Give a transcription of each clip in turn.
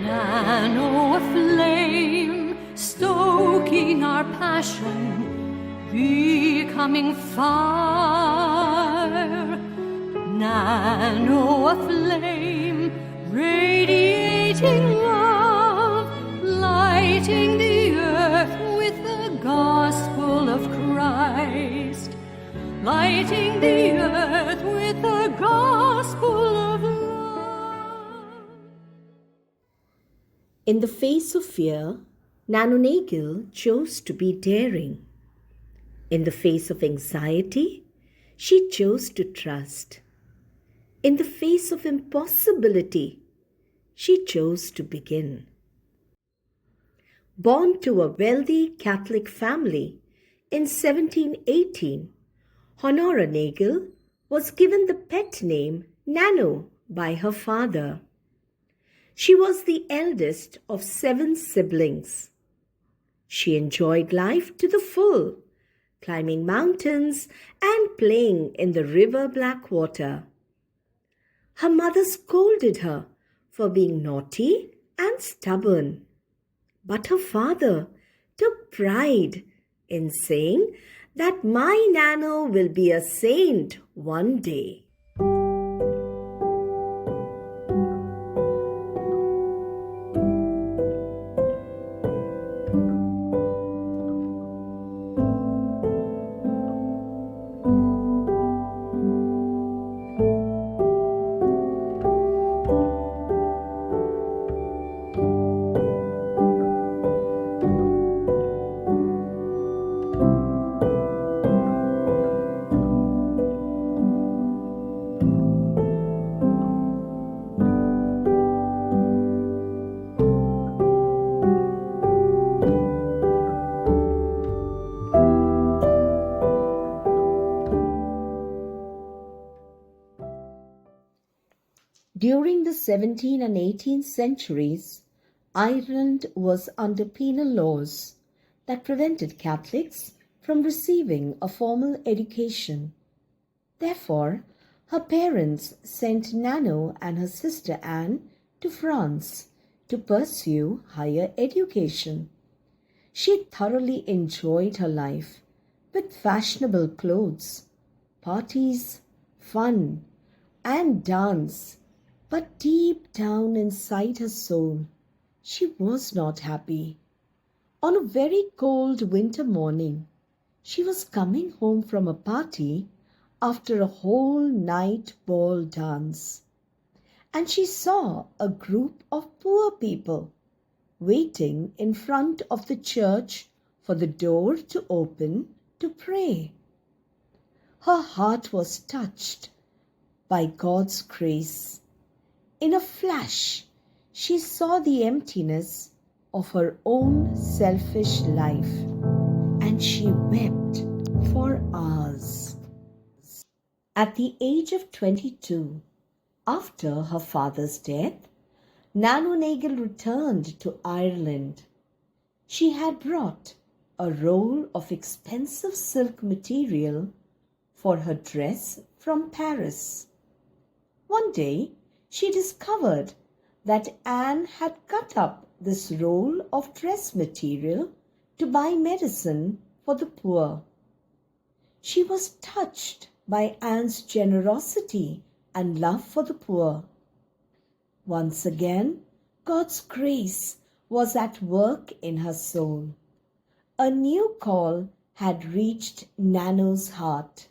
Nano, a flame, stoking our passion, becoming fire. Nano, a flame, radiating love, lighting the earth with the gospel of Christ, lighting the earth with the gospel of love. In the face of fear, Nagle chose to be daring. In the face of anxiety, she chose to trust. In the face of impossibility, she chose to begin. Born to a wealthy Catholic family in 1718, Honora Nagle was given the pet name Nano by her father. She was the eldest of 7 siblings. She enjoyed life to the full, climbing mountains and playing in the river Blackwater. Her mother scolded her for being naughty and stubborn, but her father took pride in saying that my Nano will be a saint one day. During the 17th and 18th centuries, Ireland was under penal laws that prevented Catholics from receiving a formal education. Therefore, her parents sent Nano and her sister Anne to France to pursue higher education. She thoroughly enjoyed her life with fashionable clothes, parties, fun, and dance. But deep down inside her soul, she was not happy. On a very cold winter morning, she was coming home from a party after a whole night ball dance, and she saw a group of poor people waiting in front of the church for the door to open to pray. Her heart was touched by God's grace. In a flash, she saw the emptiness of her own selfish life, and she wept for hours. At the age of 22, after her father's death, Nagle returned to Ireland. She had brought a roll of expensive silk material for her dress from Paris. One day, she discovered that Anne had cut up this roll of dress material to buy medicine for the poor. She was touched by Anne's generosity and love for the poor. Once again, God's grace was at work in her soul. A new call had reached Nano's heart,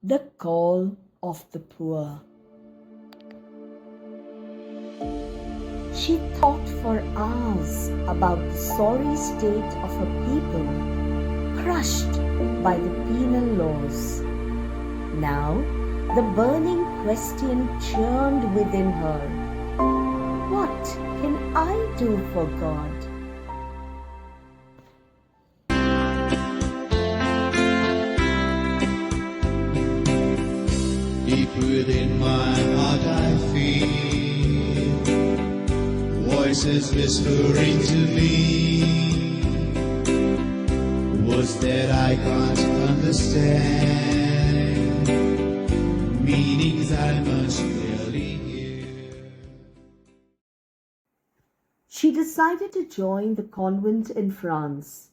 the call of the poor. She thought for hours about the sorry state of her people, crushed by the penal laws. Now, the burning question churned within her. What can I do for God? Deep within my heart I feel voices whispering to me, understand. Meanings I must really hear. She decided to join the convent in France,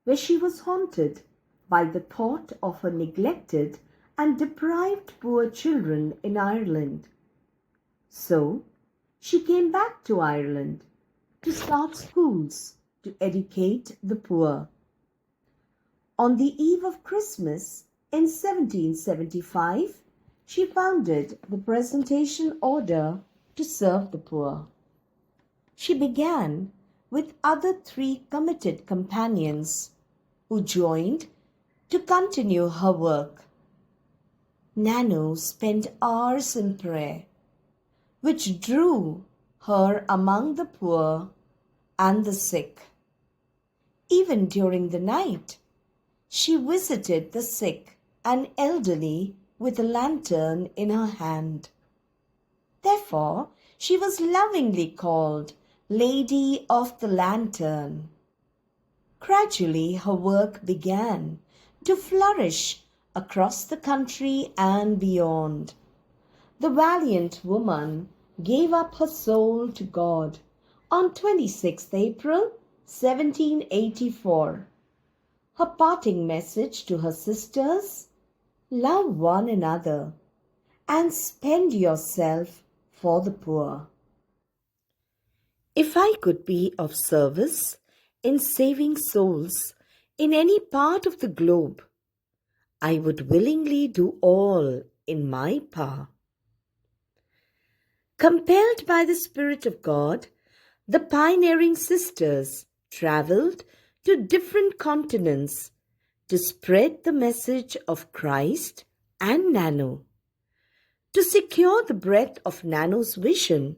where she was haunted by the thought of her neglected and deprived poor children in Ireland. So, she came back to Ireland to start schools to educate the poor. On the eve of Christmas in 1775, she founded the Presentation Order to serve the poor. She began with other 3 committed companions who joined to continue her work. Nano spent hours in prayer, which drew her among the poor and the sick. Even during the night, she visited the sick and elderly with a lantern in her hand. Therefore, she was lovingly called Lady of the Lantern. Gradually, her work began to flourish across the country and beyond. The valiant woman gave up her soul to God on 26th April 1784. Her parting message to her sisters: love one another and spend yourself for the poor. If I could be of service in saving souls in any part of the globe, I would willingly do all in my power. Compelled by the Spirit of God, the pioneering sisters traveled to different continents to spread the message of Christ and Nano. To secure the breadth of Nano's vision,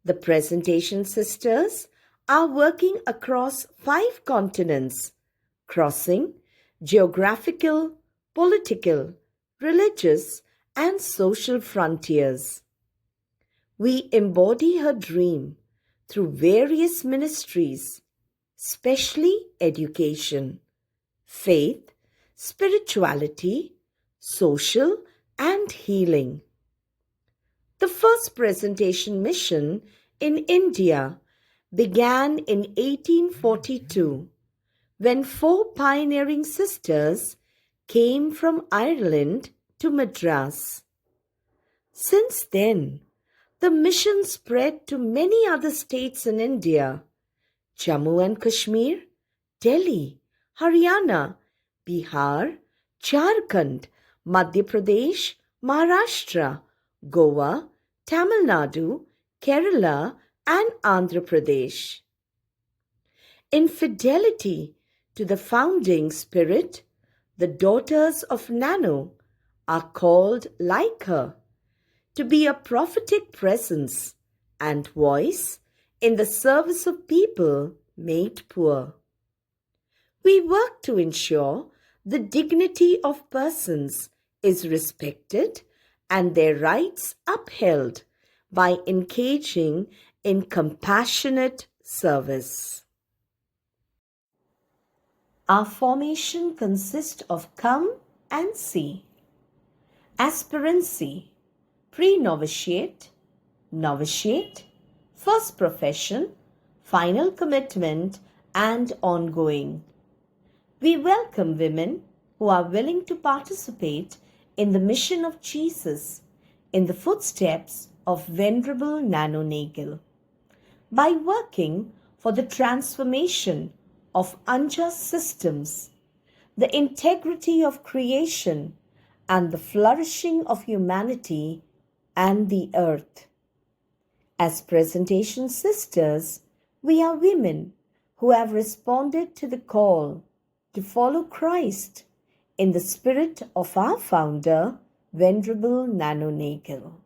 the Presentation Sisters are working across 5 continents, crossing geographical, political, religious, and social frontiers. We embody her dream through various ministries, especially education, faith, spirituality, social, and healing. The first presentation mission in India began in 1842 when 4 pioneering sisters came from Ireland to Madras. Since then, the mission spread to many other states in India: Jammu and Kashmir, Delhi, Haryana, Bihar, Jharkhand, Madhya Pradesh, Maharashtra, Goa, Tamil Nadu, Kerala, and Andhra Pradesh. In fidelity to the founding spirit, the daughters of Nano are called like her, to be a prophetic presence and voice in the service of people made poor. We work to ensure the dignity of persons is respected and their rights upheld by engaging in compassionate service. Our formation consists of come and see, aspirancy, pre-novitiate, novitiate, first profession, final commitment, and ongoing. We welcome women who are willing to participate in the mission of Jesus in the footsteps of Venerable Nano Nagle. By working for the transformation of unjust systems, the integrity of creation, and the flourishing of humanity and the earth. As Presentation Sisters, we are women who have responded to the call to follow Christ in the spirit of our founder, Venerable Nano Nagle.